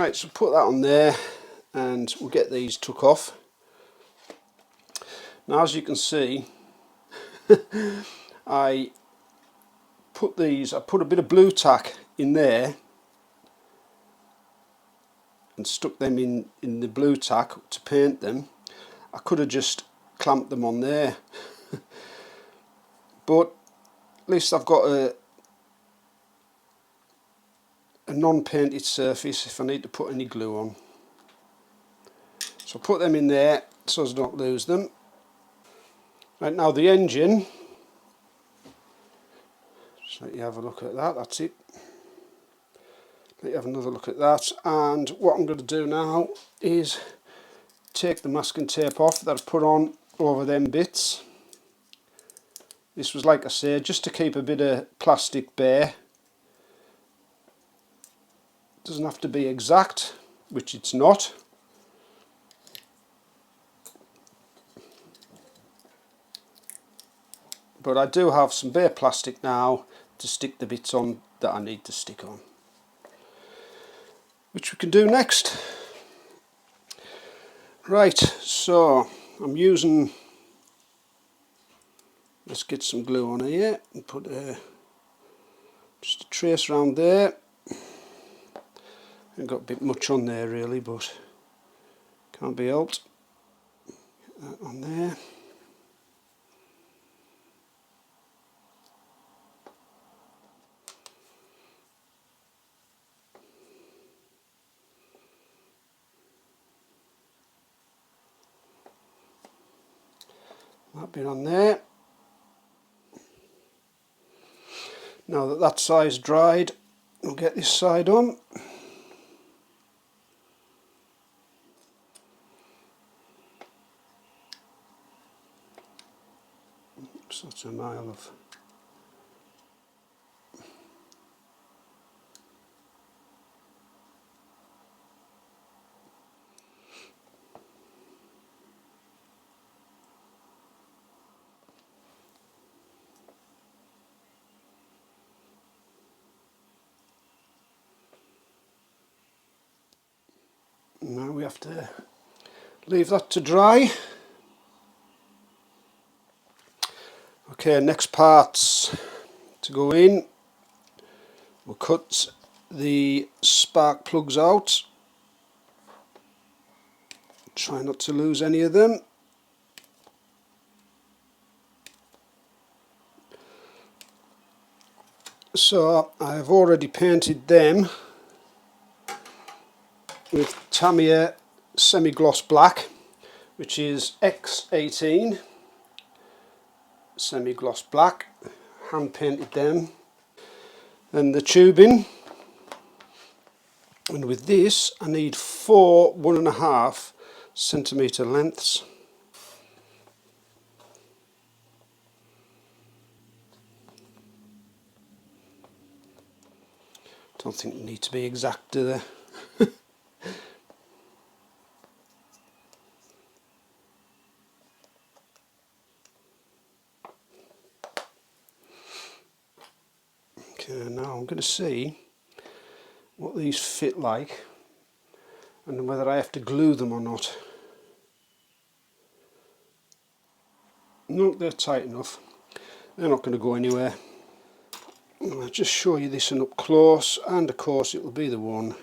Right, so put that on there and we'll get these took off. Now as you can see, I put a bit of blue tack in there and stuck them in the blue tack to paint them. I could have just clamped them on there, but at least I've got a non-painted surface if I need to put any glue on. So put them in there so as not lose them. Right, now the engine, just let you have a look at that, that's it. Let you have another look at that, and what I'm going to do now is take the masking tape off that I've put on over them bits. This was, like I say, just to keep a bit of plastic bare. Doesn't have to be exact, which it's not. But I do have some bare plastic now to stick the bits on that I need to stick on, which we can do next. Right, so I'm using, let's get some glue on here and put just a trace around there. I've got a bit much on there really, but can't be helped. Get that on there. That bit on there. Now that that side's dried, we'll get this side on. Oops, that's a mile of. Now we have to leave that to dry. Okay, next parts to go in. We'll cut the spark plugs out. Try not to lose any of them. So I've already painted them with Tamiya semi-gloss black, which is X18 semi-gloss black. Hand painted them. And the tubing, and with this I need 4 1.5 centimetre lengths. Don't think they need to be exact, do they? Okay, now I'm going to see what these fit like and whether I have to glue them or not. No, they're tight enough. They're not going to go anywhere. I'll just show you this one up close, and of course it will be the one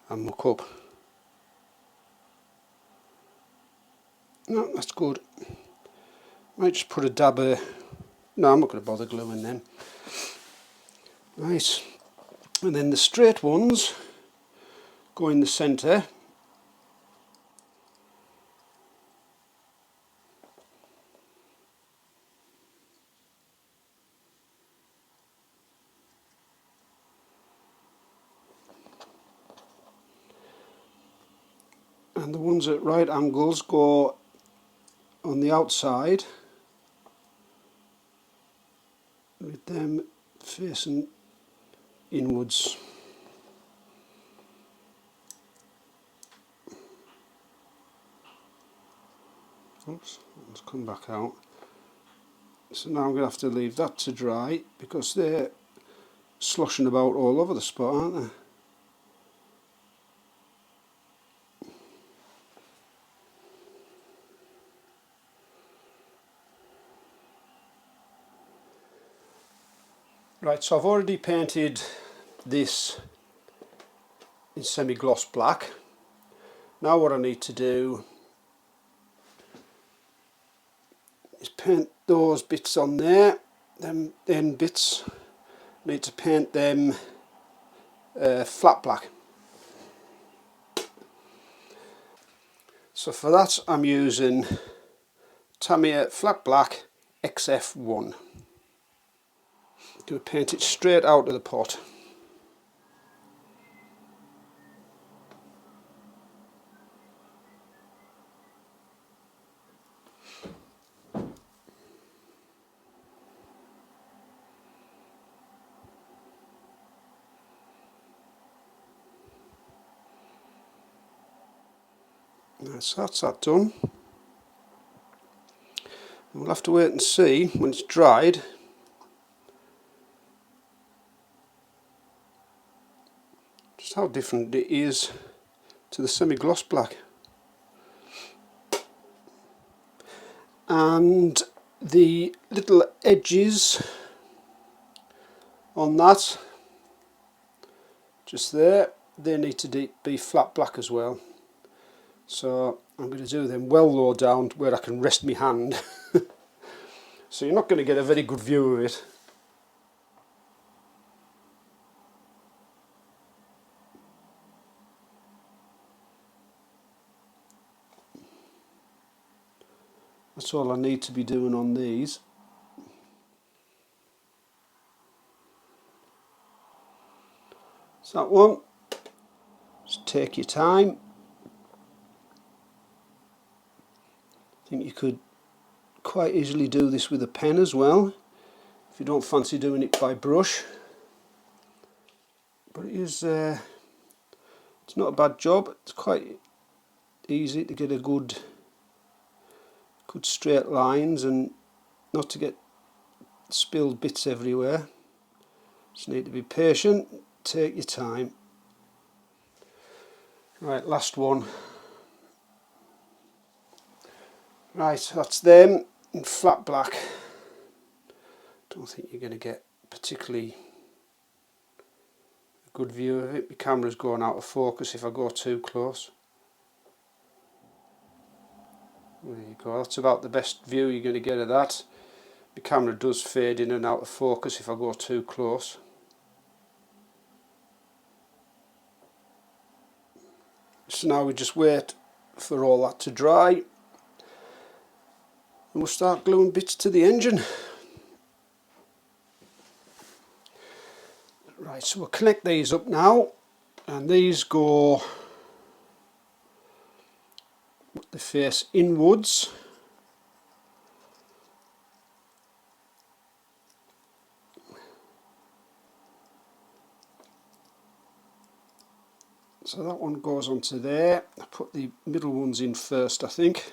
I muck up. No, that's good. Might just put a dab of... No, I'm not going to bother gluing them. Right, and then the straight ones go in the centre. And the ones at right angles go on the outside, with them facing inwards. Oops, let's come back out. So now I'm going to have to leave that to dry because they're sloshing about all over the spot, aren't they? Right, so I've already painted this in semi-gloss black. Now what I need to do is paint those bits on there. Them bits, need to paint them flat black. So for that I'm using Tamiya flat black XF1. I'm going to paint it straight out of the pot. So that's that done. And we'll have to wait and see when it's dried just how different it is to the semi-gloss black. And the little edges on that, just there, they need to be flat black as well. So I'm going to do them well low down where I can rest my hand. So you're not going to get a very good view of it. That's all I need to be doing on these. So that one, just take your time. I think you could quite easily do this with a pen as well, if you don't fancy doing it by brush. But it is, it's not a bad job. It's quite easy to get a good straight lines and not to get spilled bits everywhere. Just need to be patient, take your time. Right, last one. Right, that's them in flat black. Don't think you're going to get particularly a good view of it. My camera's going out of focus if I go too close. There you go, that's about the best view you're going to get of that. The camera does fade in and out of focus if I go too close. So now we just wait for all that to dry and we'll start gluing bits to the engine. Right, so we'll connect these up now, and these go the face inwards. So that one goes onto there. I put the middle ones in first, I think.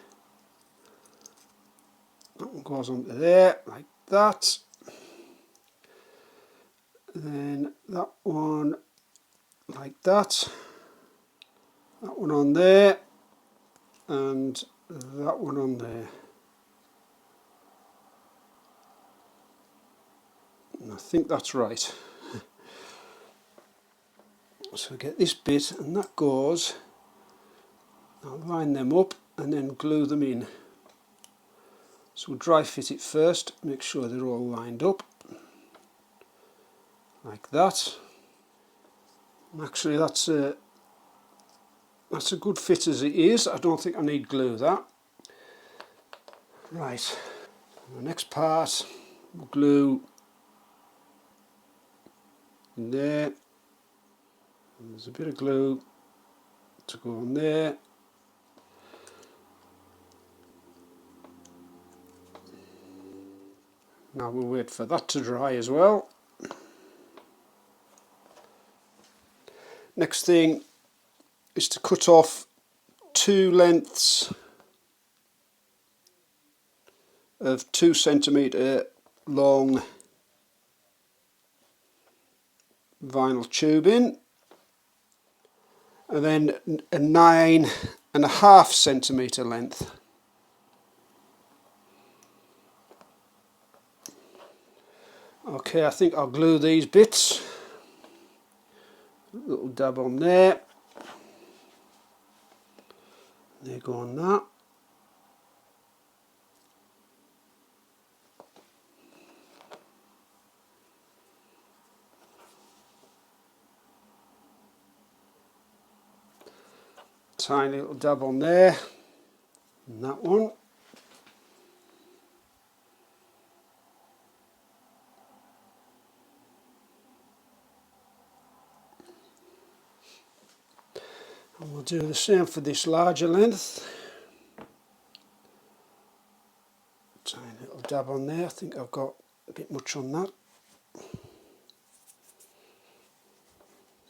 That one goes onto there, like that. Then that one like that. That one on there. And that one on there. And I think that's right. So get this bit, and that goes. I'll line them up and then glue them in. So we'll dry fit it first, make sure they're all lined up. Like that. And actually that's a good fit as it is. I don't think I need glue that. Right, the next part, we'll glue in there. And there's a bit of glue to go on there. Now we'll wait for that to dry as well. Next thing is to cut off 2 lengths of 2 centimetre long vinyl tubing, and then a 9.5 centimetre length. Okay, I think I'll glue these bits. A little dab on there. There go on that. Tiny little dab on there. And that one. And we'll do the same for this larger length. Tiny little dab on there. I think I've got a bit much on that.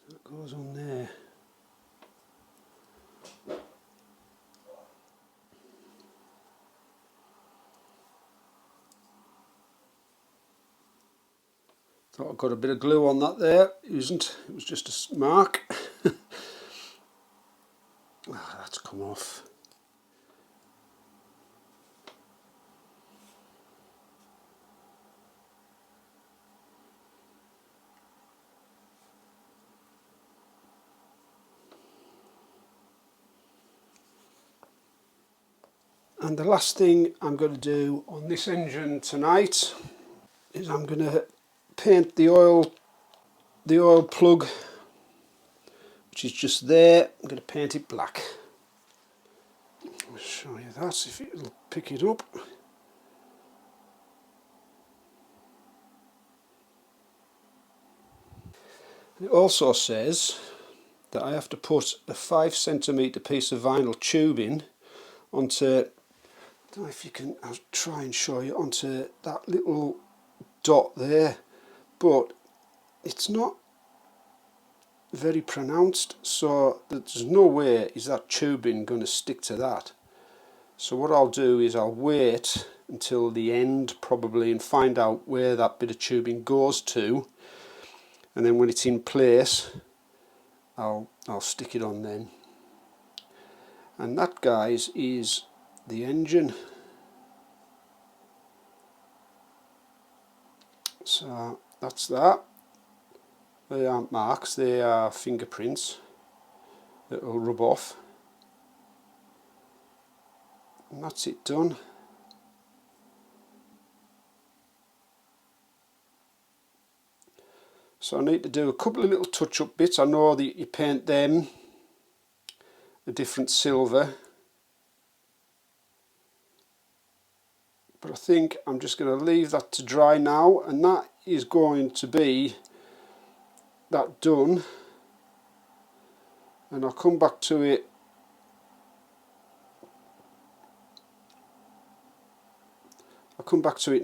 That goes on there. Thought I got a bit of glue on that there. It wasn't. It was just a mark. Ah, that's come off. And the last thing I'm going to do on this engine tonight is I'm going to paint the oil plug, which is just there. I'm going to paint it black. I'll show you that if it'll pick it up. It also says that I have to put a 5cm piece of vinyl tubing onto, I don't know if you can, I'll try and show you, onto that little dot there, but it's not very pronounced, so there's no way is that tubing going to stick to that. So what I'll do is I'll wait until the end probably and find out where that bit of tubing goes to, and then when it's in place I'll stick it on then. And that, guys, is the engine. So that's that. They aren't marks, they are fingerprints that will rub off. And that's it done. So I need to do a couple of little touch-up bits. I know that you paint them a different silver, but I think I'm just going to leave that to dry now, and that is going to be that done. And I'll come back to it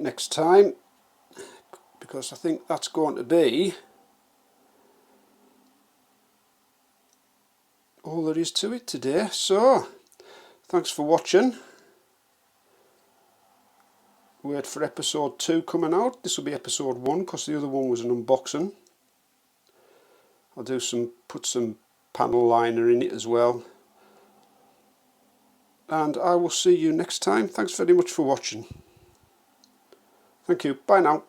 next time, because I think that's going to be all there is to it today. So thanks for watching. Wait for episode 2 coming out. This will be episode 1 because the other one was an unboxing. I'll do put some panel liner in it as well. And I will see you next time. Thanks very much for watching. Thank you. Bye now.